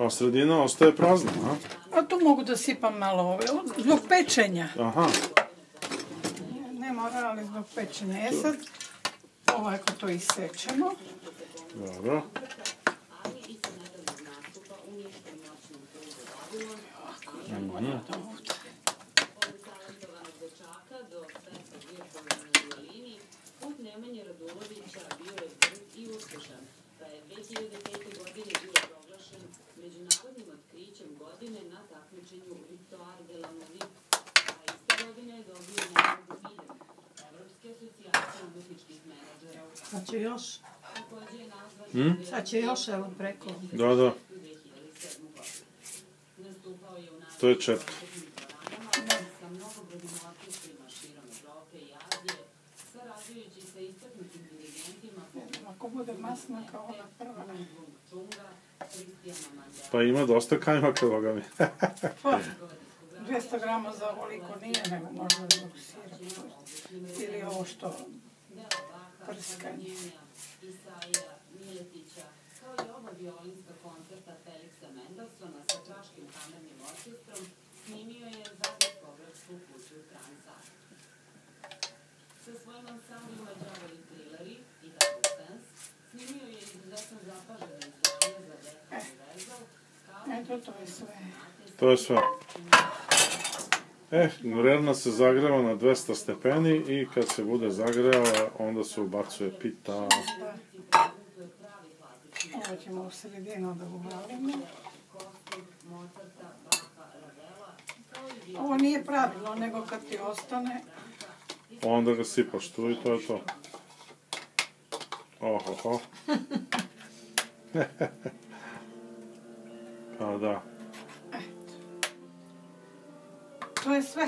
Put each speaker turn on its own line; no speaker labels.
A sredina ostaje prazna, a?
A tu mogu da sipam malo ove, zbog pečenja.
Aha.
Ne mora, ali zbog pečenja. Sad, ovako to isečemo.
Dobro.
Nemanje Radulovića bio je brz i uspešan, pa je 2005. godine bio proglašen međunarodnim otkrićem godine na takmičenju Victoire de la Musique, a iste godine je dobio nagradu BIDEM, Evropske asocijacije umetničkih menadžera.
Sad će još.
Takođe je nazvan
Sad će još, evo, preko.
Da.
2007. godine. Nastupao je u
To je četka.
sa mnogobrojnim orkestrima širom Evrope i Azije, sarađujući sa istaknutim dirigentima
Ako bude masna kao ona prva.
Čunga, Kristijana Mandela.
Pa ima dosta kajmaka, boga mi.
Pa, 200 grama za ovoliko nije, nego možda zbog sira. Ili ovo što prskanje.
Isaija Miletića, kao i oba violinska koncerta Felixa Mendelsona sa Čaškim kamernim orkestrom, snimio je zagrepsku kuću Transa. Sa svojim ansamblima Đavoli Trileri i Double Sense, snimio je izuzetno zapažene izdanje za Deca i Verzal, kao
Eto, to je sve.
To je sve. Vrelna se zagreva na 200 stepeni i kad se bude zagrela, onda se ubacuje pita.
Ovo ćemo u sredinu da uvalimo. Ovo nije pravilo, nego kad ti ostane.
Onda ga sipaš tu i to je to. Ohoho. Pa da.
To je sve.